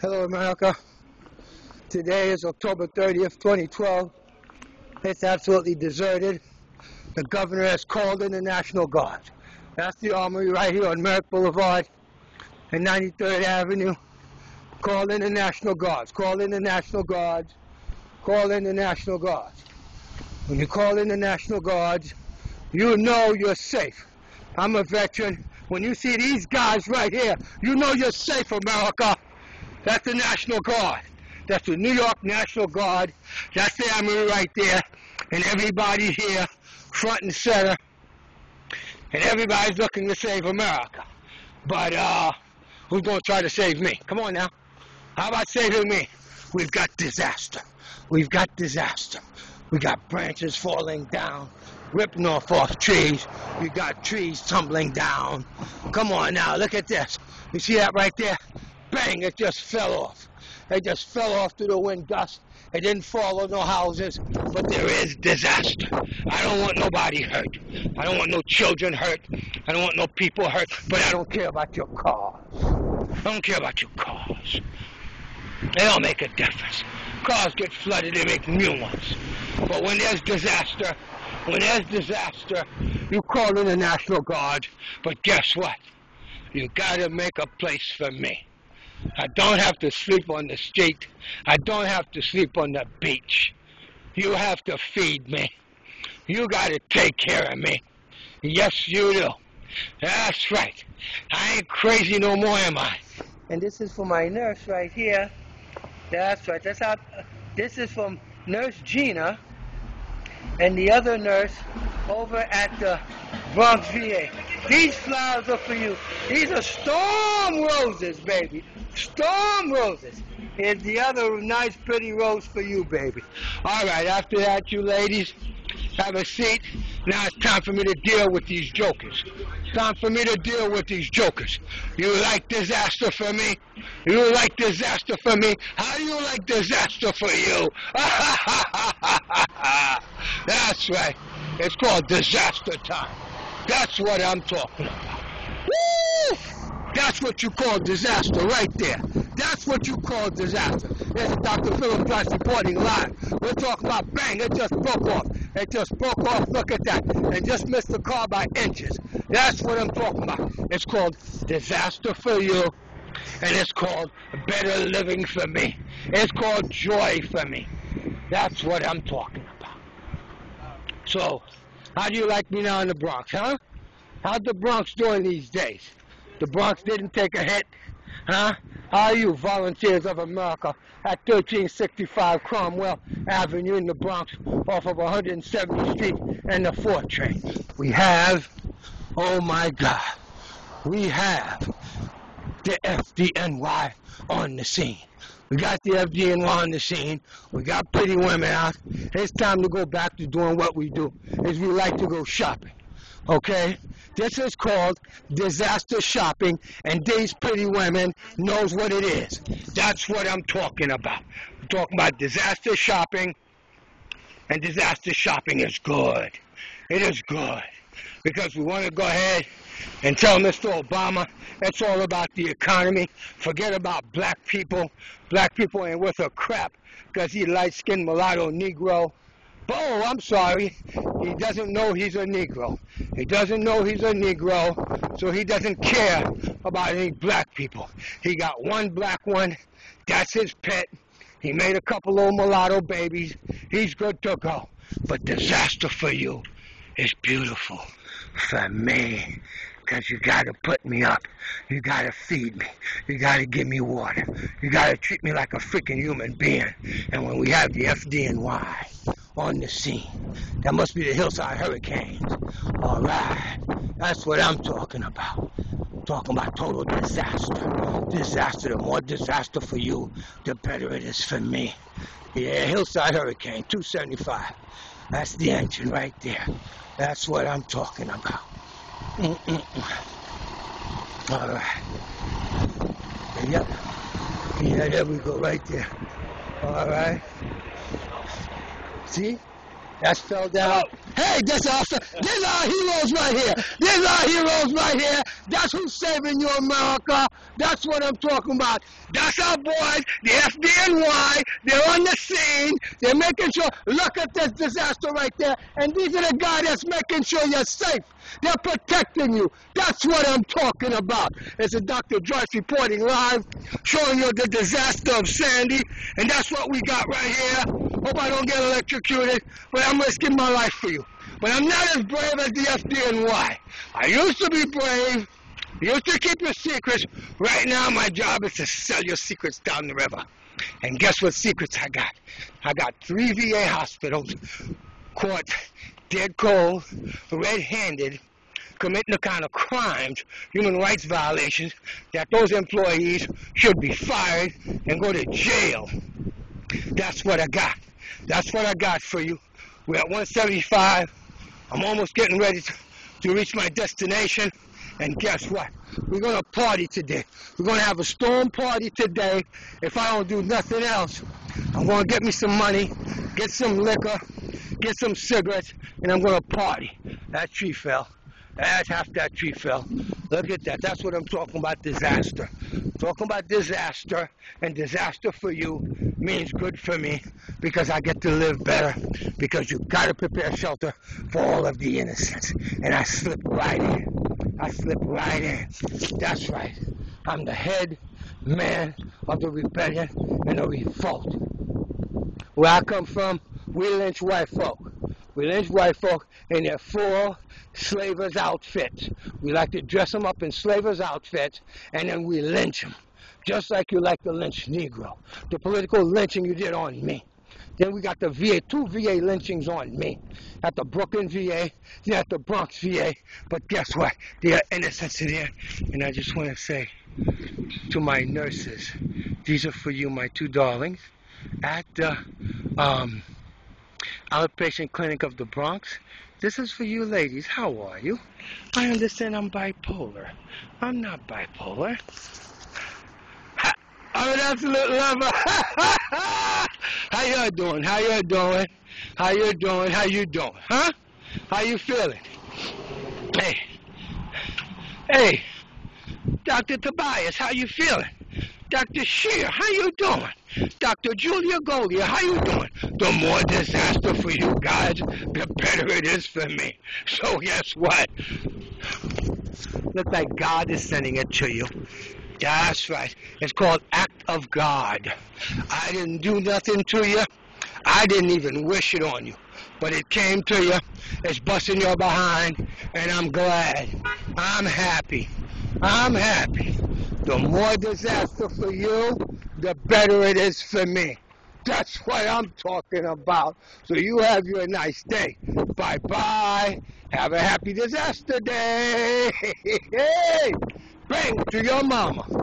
Hello, America. Today is October 30th, 2012. It's absolutely deserted. The governor has called in the National Guard. That's the armory right here on Merritt Boulevard and 93rd Avenue. Call in the National Guards. Call in the National Guards. Call in the National Guards. When you call in the National Guards, you know you're safe. I'm a veteran. When you see these guys right here, you know you're safe, America. That's the National Guard. That's the New York National Guard. That's the armory right there. And everybody here, front and center. And everybody's looking to save America. But who's going to try to save me? Come on now. How about saving me? We've got disaster. We've got disaster. We got branches falling down, ripping off trees. We got trees tumbling down. Come on now, look at this. You see that right there? Bang, it just fell off. It just fell off through the wind gust. It didn't fall on no houses, but there is disaster. I don't want nobody hurt. I don't want no children hurt. I don't want no people hurt, but I don't care about your cars. I don't care about your cars. They don't make a difference. Cars get flooded, they make new ones. But when there's disaster, you call in the National Guard. But guess what? You gotta make a place for me. I don't have to sleep on the street. I don't have to sleep on the beach. You have to feed me. You gotta take care of me. Yes, you do. That's right. I ain't crazy no more, am I? And this is for my nurse right here. That's right. That's how. This is from Nurse Gina and the other nurse over at the Bronx VA. These flowers are for you. These are storm roses, baby. Storm roses. Here's the other nice, pretty rose for you, baby. All right, after that, you ladies, have a seat. Now it's time for me to deal with these jokers. It's time for me to deal with these jokers. You like disaster for me? You like disaster for me? How do you like disaster for you? That's right. It's called disaster time. That's what I'm talking about. Woo! That's what you call disaster right there. That's what you call disaster. There's Dr. Philip Price reporting live. We're talking about bang, it just broke off. It just broke off, look at that. And just missed the car by inches. That's what I'm talking about. It's called disaster for you. And it's called better living for me. It's called joy for me. That's what I'm talking about. So, how do you like me now in the Bronx, huh? How's the Bronx doing these days? The Bronx didn't take a hit, huh? How are you, Volunteers of America, at 1365 Cromwell Avenue in the Bronx, off of 170th Street and the 4th train? We have, oh my God, we have the FDNY on the scene. We got the FDNY on the scene. We got pretty women out. It's time to go back to doing what we do, is we like to go shopping. Okay? This is called disaster shopping, and these pretty women knows what it is. That's what I'm talking about. I'm talking about disaster shopping, and disaster shopping is good. It is good. Because we want to go ahead and tell Mr. Obama it's all about the economy. Forget about black people. Black people ain't worth a crap because he's light-skinned mulatto Negro. Oh, I'm sorry. He doesn't know he's a Negro. He doesn't know he's a Negro, so he doesn't care about any black people. He got one black one. That's his pet. He made a couple of mulatto babies. He's good to go. But disaster for you is beautiful for me. Because you got to put me up. You got to feed me. You got to give me water. You got to treat me like a freaking human being. And when we have the FDNY on the scene, that must be the Hillside Hurricanes. All right. That's what I'm talking about. I'm talking about total disaster. Disaster. The more disaster for you, the better it is for me. Yeah, Hillside Hurricane, 275. That's the engine right there. That's what I'm talking about. All right. Yep. Yeah, there we go, right there. All right. See? That fell down. Hey, there's our heroes right here. There's our heroes right here. That's who's saving you, America. That's what I'm talking about. That's our boys, the FDNY. They're on the scene. They're making sure. Look at this disaster right there. And these are the guys that's making sure you're safe. They're protecting you. That's what I'm talking about. It's a Dr. Drice reporting live, showing you the disaster of Sandy. And that's what we got right here. Hope I don't get electrocuted, but I'm risking my life for you. But I'm not as brave as the FDNY. I used to be brave. You used to keep your secrets. Right now, my job is to sell your secrets down the river. And guess what secrets I got? I got 3 VA hospitals caught dead cold, red-handed, committing the kind of crimes, human rights violations, that those employees should be fired and go to jail. That's what I got. That's what I got for you. We're at 175. I'm almost getting ready to reach my destination. And guess what? We're going to party today. We're going to have a storm party today. If I don't do nothing else, I'm going to get me some money, get some liquor, get some cigarettes, and I'm going to party. That tree fell. That's half that tree fell. Look at that. That's what I'm talking about, disaster. Talking about disaster, and disaster for you means good for me because I get to live better, because you got to prepare shelter for all of the innocents. And I slip right in. I slip right in. That's right. I'm the head man of the rebellion and the revolt. Where I come from, we lynch white folk. We lynch white folk in their full slavers' outfits. We like to dress them up in slavers' outfits, and then we lynch them. Just like you like to lynch Negro. The political lynching you did on me. Then we got the VA, 2 VA lynchings on me. At the Brooklyn VA, then at the Bronx VA. But guess what? There are innocents in there. And I just want to say to my nurses, these are for you, my 2 darlings, at the outpatient clinic of the Bronx. This is for you ladies. How are you? I understand I'm bipolar. I'm not bipolar. I'm an absolute lover. How y'all doing? How you doing? How you doing? How you doing? Huh? How you feeling? Hey, Dr. Tobias, how you feeling? Dr. Shear, how you doing? Dr. Julia Golia, how you doing? The more disaster for you guys, the better it is for me. So guess what? Looks like God is sending it to you. That's right. It's called Act of God. I didn't do nothing to you. I didn't even wish it on you. But it came to you. It's busting your behind. And I'm glad. I'm happy. I'm happy. The more disaster for you, the better it is for me. That's what I'm talking about. So you have your nice day. Bye-bye. Have a happy disaster day. Hey, bang to your mama.